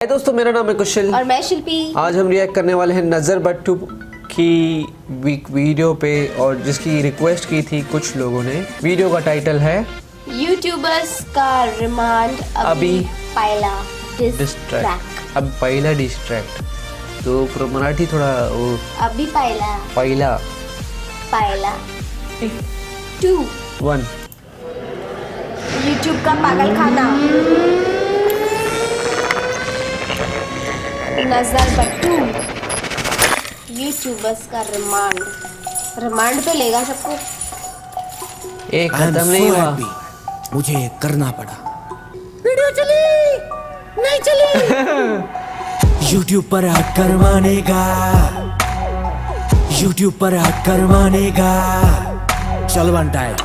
हाय दोस्तों, मेरा नाम है कुशल और मैं शिल्पी। आज हम रिएक्ट करने वाले हैं नज़र बट्टू की वीडियो पे, और जिसकी रिक्वेस्ट की थी कुछ लोगों ने। वीडियो का टाइटल है यूट्यूबर्स का रिमांड अभी पहला डिस्ट्रैक्ट। अब पहला डिस्ट्रैक्ट तो मराठी थोड़ा वो अभी पहला पहला 2 1 यूट्यूब का पागल खाना नजर बट्टू। यूट्यूबर्स का रिमांड पे लेगा सबको। एक खत्म नहीं हुआ, मुझे ये करना पड़ा। वीडियो चली नहीं चली। YouTube पर आकर मानेगा, YouTube पर आकर मानेगा। चल बनता है,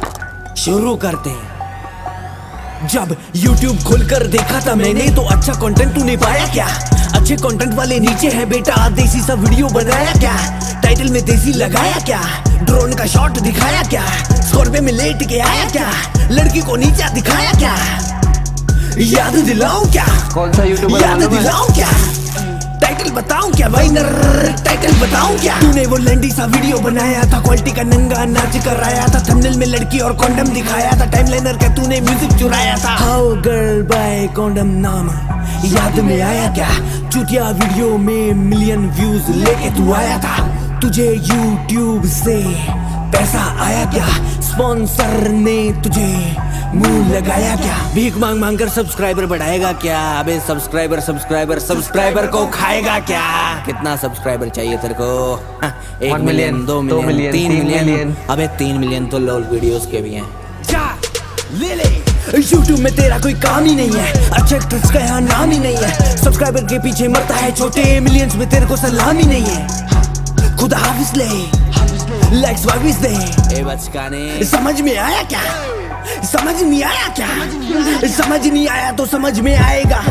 शुरू करते हैं। जब YouTube खोलकर देखा था मैंने तो अच्छा कंटेंट तूने पाया क्या? अच्छे कंटेंट वाले नीचे है बेटा, देसी सा वीडियो बनाया क्या? टाइटल में देसी लगाया क्या? ड्रोन का शॉट दिखाया क्या? स्कॉर्पियो में लेट के आया क्या? लड़की को नीचा दिखाया क्या? याद दिलाऊं क्या? कौन सा यूट्यूबर याद दिलाऊं क्या? टाइटल बताऊं क्या भाई? टाइटल बताऊं क्या? तूने वो लैंडी सा वीडियो बनाया था, क्वालिटी का नंगा नाच कराया था, थंबनेल में लड़की और कॉन्डम दिखाया था, टाइमलाइनर का तूने म्यूजिक चुराया था। हाउ गर्ल बाय कॉन्डम नाम याद में आया क्या? चुटिया वीडियो में मिलियन व्यूज लेके तू आया था। तुझे यूट्यूब से पैसा आया क्या? स्पॉन्सर ने तुझे मुंह लगाया क्या? भीख मांग मांग कर सब्सक्राइबर बढ़ाएगा क्या? अबे सब्सक्राइबर को खाएगा क्या? कितना सब्सक्राइबर चाहिए तेरे को? 1 मिलियन, 2 मिलियन, 3 मिलियन। अबे 3 मिलियन तो लोल वीडियोस के भी हैं। ले YouTube में तेरा कोई काम ही नहीं है, अच्छे एक्टर्स का यहाँ नाम ही नहीं है, सब्सक्राइबर के पीछे मरता है छोटे, मिलियंस में तेरे को सलाम ही नहीं है। खुदा हाफिज ले, लाइक्स वाइस दे। ए बचकाने, समझ में आया क्या? समझ नहीं आया क्या? समझ नहीं आया तो समझ में आएगा।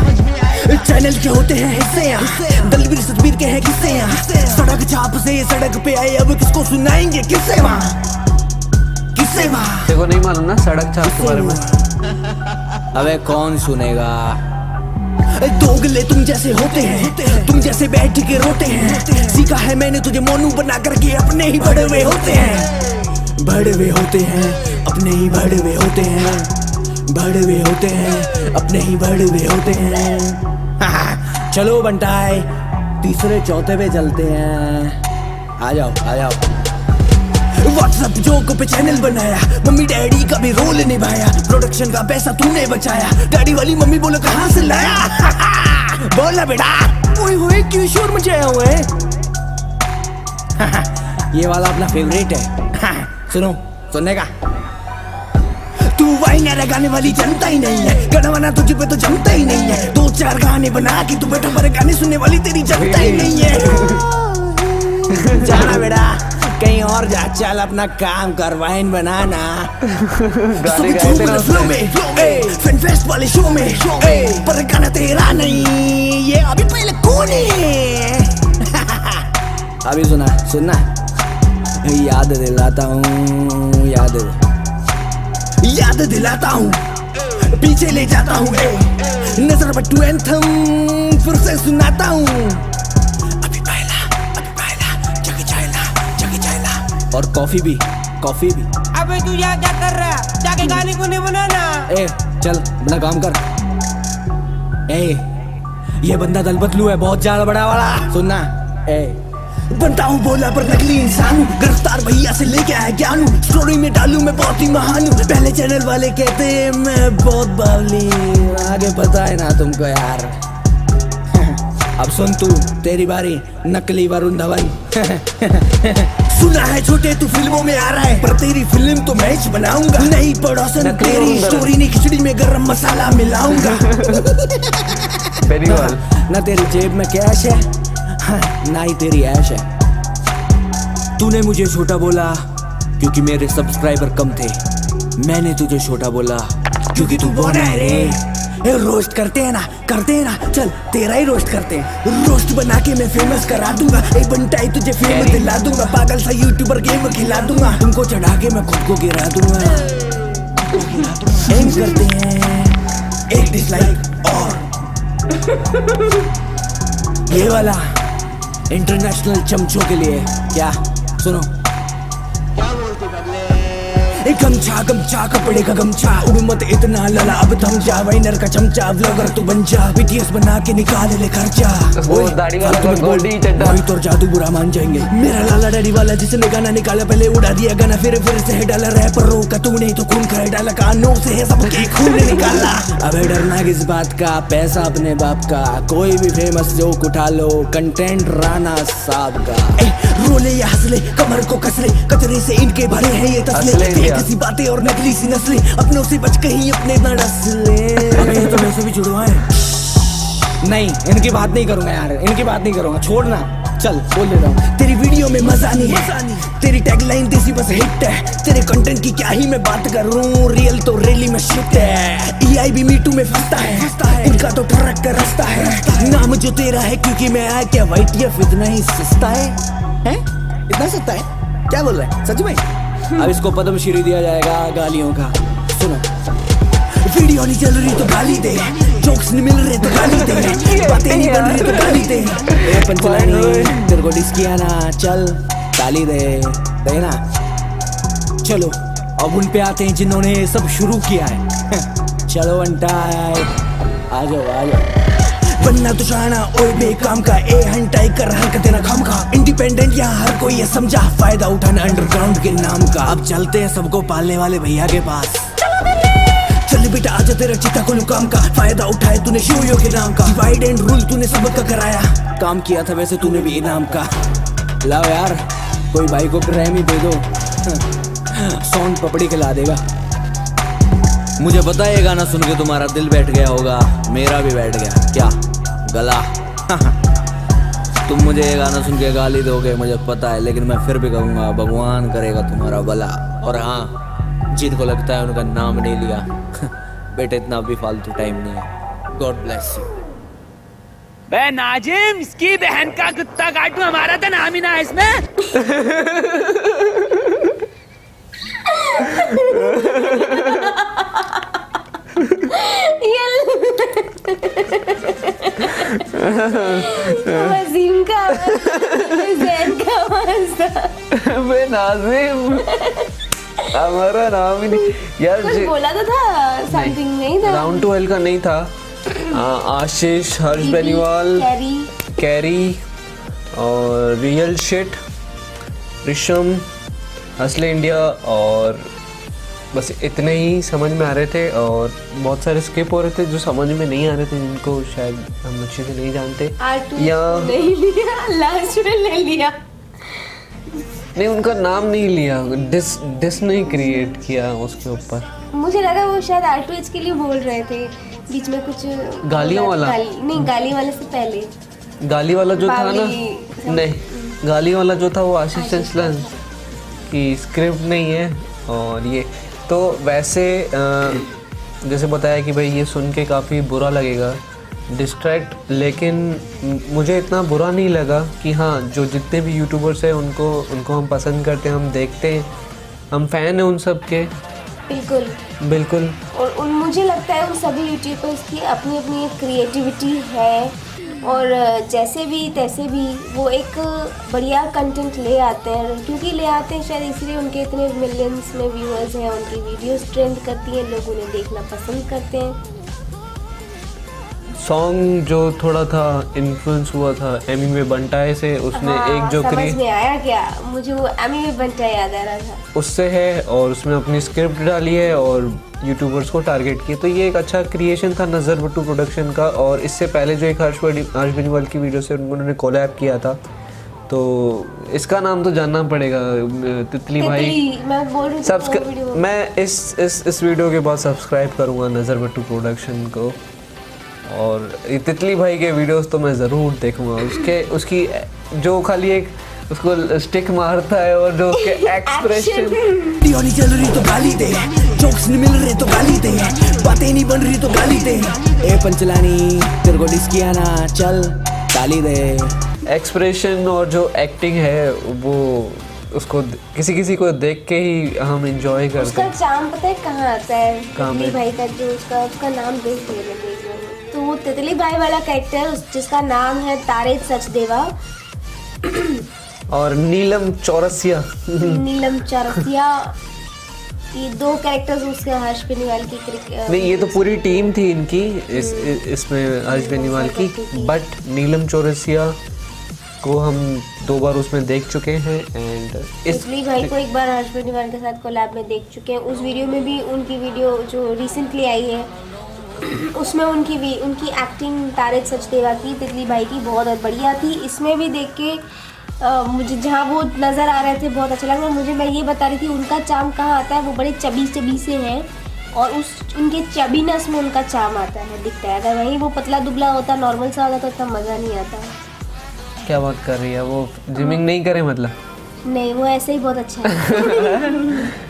चैनल के होते हैं हिस्से यहाँ, दलवीर सतबीर के हैं किस्से यहाँ, सड़क छाप से सड़क पे आए, अब किसको सुनाएंगे किस्से वहाँ? किस्से वहाँ देखो नहीं मालूम ना सड़क छाप के बारे में। अबे कौन सुनेगा? दोगले तुम जैसे होते हैं, तुम जैसे बैठ के रोते हैं, सीखा है मैंने तुझे मोनू बना करके, अपने ही बड़े हुए होते हैं, बड़े हुए होते हैं, अपने ही बड़े हुए होते हैं, बड़े हुए होते हैं, अपने ही बड़े हुए होते हैं। चलो बंटाए, तीसरे चौथे पे चलते हैं। आ जाओ। व्हाट्सएप जोक पे चैनल बनाया, मम्मी डैडी का भी रोल निभाया, प्रोडक्शन का पैसा तूने बचाया, डैडी वाली मम्मी बोलो कहाँ से लाया? बोला बेटा, ओए होए क्यों शोर मचाया हुआ है? ये वाला अपना फेवरेट है। सुनने का तू वाइनर गाने वाली जनता ही नहीं है, गाना बना तुझे पे तो जमता ही नहीं है, 2-4 गाने बना के तू बैठा पर गाने सुनने वाली तेरी जनता ही नहीं है। जाना बेटा कहीं और जा, चल अपना काम कर, वाइन बनाना। फ्लो में फैन फेस्ट वाले शो में, पर गाना तेरा नहीं, ये अभी पहले कौन है? अभी सुनना याद दिलाता हूँ, पीछे ले जाता हूँ, नजर बट्टू एंथम फिर से सुनाता हूँ। अभी पहला जगी चाइला और कॉफी भी। अबे तू यहाँ क्या कर रहा है? जाके गाने को नहीं बनाना। ए चल अपना काम कर। ए ये बंदा दल बतलू है, बहुत ज्यादा बड़ा वाला। सुनना, ए बनता हूँ बोला पर नकली इंसान हूँ, गिरफ्तार भैया से लेके आया ज्ञान हूँ, स्टोरी में डालू मैं बहुत ही महान हूँ, पहले चैनल वाले कहते हैं मैं बहुत बावली, आगे पता है ना तुमको यार। अब सुन तू, तेरी बारी, नकली वरुण धवन। सुना है छोटे तू फिल्मों में आ रहा है, पर तेरी फिल्म तो मैच बनाऊंगा, नहीं पड़ोसन तेरी स्टोरी नहीं, खिचड़ी में गरम मसाला मिलाऊंगा। ना तेरी जेब में कैश है, ना ही तेरी ऐश है। तूने मुझे छोटा बोला क्योंकि मेरे सब्सक्राइबर कम थे, मैंने तुझे छोटा बोला क्योंकि तू बड़ा है रे। रोस्ट करते हैं ना, चल तेरा ही रोस्ट करते हैं, रोस्ट बना के मैं फेमस करा दूंगा, एक बंटाई तुझे फेमस दिला दूंगा, पागल सा यूट्यूबर गेम खिला दूंगा, तुमको चढ़ा के मैं खुद को गिरा दूंगा। एम करते हैं एक डिसलाइक और ये वाला इंटरनेशनल चमचों के लिए। क्या सुनो, एक गमछा गमछा कपड़े का गमछा, उड़ मत इतना लला अब थम जा, वाइनर का चमचा व्लॉगर तू बन जा, बीटीएस बना के निकाल ले खर्चा। वो दाढ़ी वाला का गोल्डी चड्डा, वही तो जादू बुरा मान जाएंगे। मेरा लाला डैडी वाला जिसने गाना निकाला पहले उड़ा दिया गाना, फिर से डाला रैपरों का तूने तो खून खाए डाला, कानों से है सबके खून निकाला। अबे डरना किस बात का, पैसा अपने बाप का, कोई भी फेमस जोक उठा लो, कंटेंट राणा साहब का। रोले या हंसले कमर को कसले, कचरे से इनके भरे हैं ये तस्ले, किसी बातें और नकली सी नस्लें, अपनों से बच कहीं अपने न डसले। अबे ये तो वैसे भी जुड़वा है। नहीं, इनकी बात नहीं करूंगा यार, इनकी बात नहीं करूंगा, छोड़ना। चल बोल देता हूँ, तेरी वीडियो में मजा नहीं है, तेरी टैगलाइन देसी बस हिट है, तेरे कंटेंट की क्या ही मैं बात करूं, रियल तो रैली में शिट है। EIB मीटू में फंसता है, इनका तो ट्रक का रास्ता है, नाम जो तेरा है क्योंकि मैं आया, क्या वाइट या इतना ही सस्ता है? इतना सस्ता है? क्या बोल रहा है सच में? अब इसको पद्मश्री दिया जाएगा गालियों का। सुनो, वीडियो नहीं चल रही तो गाली दे, जोक्स नहीं मिल रहे तो गाली दे, बातें नहीं बन रही तो गाली दे, ए पंचलानी तेरे को डिस किया ना, चल गाली दे देना। चलो अब उन पे आते हैं जिन्होंने ये सब शुरू किया है। चलो अंटाई आ जाओ। बनना तो शाना ओए बेकाम का, ए हंटाई कर हरकतें ना खाम खा, इंडिपेंडेंट यहाँ हर कोई ये समझा, फायदा उठाना अंडरग्राउंड के नाम का। अब चलते हैं सबको पालने वाले भैया के पास, चल बेटा आजा तेरा चिता को लुकाम का, फायदा उठाए तूने शोयो के नाम का, डिवाइड एंड रूल तूने सबका कराया, काम किया था वैसे तूने भी इनाम का। लाओ यार कोई भाई को ग्रैमी दे दो, सोन पपड़ी खिला देगा। मुझे पता है ये गाना सुन के तुम्हारा दिल बैठ गया होगा, मेरा भी बैठ गया। क्या गला तुम मुझे ये गाना सुन के गाली दोगे मुझे पता है, लेकिन मैं फिर भी कहूँगा भगवान करेगा तुम्हारा भला। और हाँ, जिनको लगता है उनका नाम नहीं लिया बेटे इतना भी फालतू टाइम नहीं है। God bless you. बे नाजिम, इसकी बहन का कुत्ता काटू, हमारा तो नाम ही ना है इसमें। वसीम का जैन का बे नाजिम हमारा नाम ही नहीं यार। कुछ बोला तो था, समथिंग नहीं था, राउंड टू हेल का नहीं था। आशीष, हर्ष बेनीवाल, कैरी और रियल शिट, ऋषम, असले इंडिया, और बस इतने ही समझ में आ रहे थे, और बहुत सारे स्किप हो रहे थे जो समझ में नहीं आ रहे थे, जिनको शायद हम अच्छे से नहीं जानते या नहीं लिया, लास्ट में ले लिया, नहीं उनका नाम नहीं लिया, डिस नहीं क्रिएट किया उसके ऊपर। मुझे लगा वो शायद R2H के लिए बोल रहे थे, बीच में कुछ गालियों वाला नहीं, गाली वाले से पहले गाली वाला जो था ना, नहीं गाली वाला जो था वो आशीष चंचलन की स्क्रिप्ट नहीं है। और ये तो वैसे जैसे बताया कि भाई ये सुन के काफ़ी बुरा लगेगा, डिस्ट्रैक्ट, लेकिन मुझे इतना बुरा नहीं लगा कि हाँ जो जितने भी यूट्यूबर्स हैं उनको हम पसंद करते हैं, हम देखते हैं, हम फ़ैन हैं उन सब के। बिल्कुल। और मुझे लगता है उन सभी यूट्यूबर्स की अपनी अपनी एक क्रिएटिविटी है, और जैसे भी तैसे भी वो एक बढ़िया कंटेंट ले आते हैं, क्योंकि ले आते हैं शायद इसलिए उनके इतने मिलियंस में व्यूअर्स हैं, उनकी वीडियोस ट्रेंड करती हैं, लोग उन्हें देखना पसंद करते हैं। सॉन्ग जो थोड़ा था इन्फ्लुएंस हुआ था एमी में बंटाए से, उसने एक जो समझ में आया क्या, मुझे वो एमी में बंटाए याद आ रहा था, उससे है, और उसमें अपनी स्क्रिप्ट डाली है और यूट्यूबर्स को टारगेट किया, तो ये एक अच्छा क्रिएशन था नज़र बट्टू प्रोडक्शन का। और इससे पहले जो एक हर्ष बेनीवाल की वीडियो से उन्होंने कोलैब किया था, तो इसका नाम तो जानना पड़ेगा, तितली भाई। मैं बोल रही हूँ मैं इस वीडियो के बाद सब्सक्राइब करूँगा नज़र बट्टू प्रोडक्शन को, और तितली भाई के वीडियोस तो मैं ज़रूर देखूँगा। उसकी जो खाली एक उसको स्टिक मारता है और जो उसके एक्सप्रेशन, वीडियो नहीं चल रही तो गाली दे, जोक्स नहीं मिल रहे तो गाली दे, बातें नहीं बन रही तो गाली दे, ए पंचलानी तेरे को डिस किया ना, चल गाली दे। एक्सप्रेशन और जो एक्टिंग है वो उसको किसी को देख के ही हम एंजॉय करते हैं। उसका चार्म पता है कहाँ आता है, तितली भाई का जो उसका नाम देख लेना, तो वो वो तितली भाई वाला कैरेक्टर जिसका नाम है तारे सचदेवा और नीलम चौरसिया। नीलम चौरसिया, ये 2 कैरेक्टर्स उसके हर्ष बेनीवाल की नहीं, ये तो पूरी टीम थी इनकी इसमें हर्ष बेनीवाल की, बट नीलम चौरसिया को हम 2 बार उसमें देख चुके हैं एंड तितली भाई को एक बार हर्ष बेनीवाल के साथ कोलैब में देख चुके हैं। उस वीडियो में भी उनकी वीडियो जो रिसेंटली आई है उसमें उनकी एक्टिंग तारे सचदेवा की तितली भाई की बहुत बढ़िया थी। इसमें भी देख के मुझे जहाँ वो नज़र आ रहे थे बहुत अच्छा लगा। मैं ये बता रही थी उनका चार्म कहाँ आता है, वो बड़े चबी से हैं और उनके चबीनेस में उनका चार्म आता है, दिखता है। अगर वहीं वो पतला दुबला होता, नॉर्मल सा होता तो इतना मज़ा नहीं आता। क्या बात कर रही है, वो जिमिंग नहीं करे मतलब? नहीं, वो ऐसे ही बहुत अच्छा है।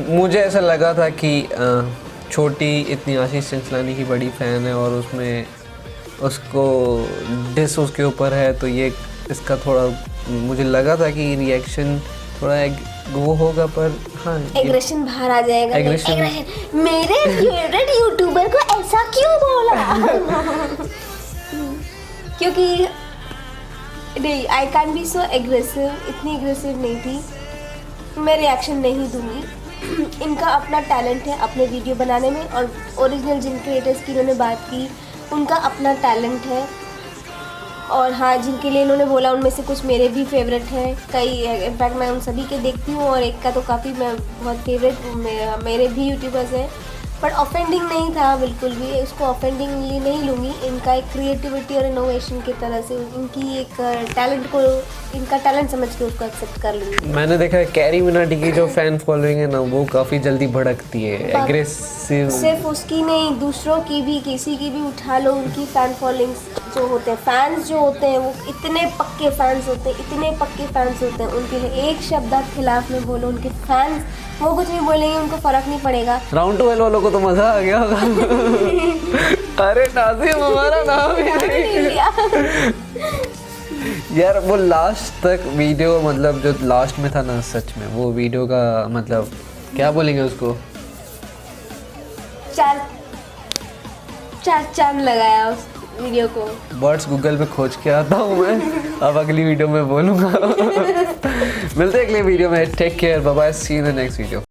मुझे ऐसा लगा था कि छोटी इतनी आशीष चंचलानी की बड़ी फ़ैन है और उसमें उसको डिस उसके ऊपर है, तो ये इसका थोड़ा मुझे लगा था कि रिएक्शन थोड़ा वो होगा, पर हाँ एग्रेशन बाहर आ जाएगा। एग्रेशन मेरे फेवरेट यूट्यूबर को ऐसा क्यों बोला? क्योंकि नहीं, I can be so aggressive, इतनी एग्रेसिव नहीं थी, मैं रिएक्शन नहीं दूंगी। इनका अपना टैलेंट है अपने वीडियो बनाने में, और ओरिजिनल जिन क्रिएटर्स की इन्होंने बात की उनका अपना टैलेंट है। और हाँ, जिनके लिए इन्होंने बोला उनमें से कुछ मेरे भी फेवरेट हैं, कई इनफैक्ट मैं उन सभी के देखती हूँ और एक का तो काफ़ी मैं बहुत फेवरेट मेरे भी यूट्यूबर्स हैं, बट ऑफेंडिंग नहीं था बिल्कुल भी, उसको ऑफेंडिंगली नहीं लूँगी। इनका एक क्रिएटिविटी और इनोवेशन की तरह से इनकी एक टैलेंट को, इनका टैलेंट समझ के उसको एक्सेप्ट कर लूँगी। मैंने देखा है कैरी मिनाटी की जो फैन फॉलोइंग है ना, वो काफ़ी जल्दी भड़कती है, एग्रेसिव। सिर्फ उसकी नहीं, दूसरों की भी, किसी की भी उठा लो, उनकी फ़ैन फॉलोइंग्स जो होते हैं, फैंस जो होते हैं वो इतने पक्के फैंस होते हैं, इतने पक्के फैंस होते हैं, उनके लिए एक शब्द आप खिलाफ में बोलो, उनके फैंस वो कुछ भी बोलेंगे, उनको फ़र्क नहीं पड़ेगा। राउंड 12 वालों को तो मज़ा आ गया होगा। अरे नाज़िम हमारा नाम ही नहीं यार। वो लास्ट तक वीडियो, मतलब जो लास्ट में था ना, सच में वो वीडियो का मतलब क्या बोलेंगे उसको, चार चांद लगाया उस वीडियो को। वर्ड्स गूगल पे खोज के आता हूँ मैं, अब अगली वीडियो में बोलूँगा। मिलते हैं अगली वीडियो में, take care, bye bye, see you in the next video.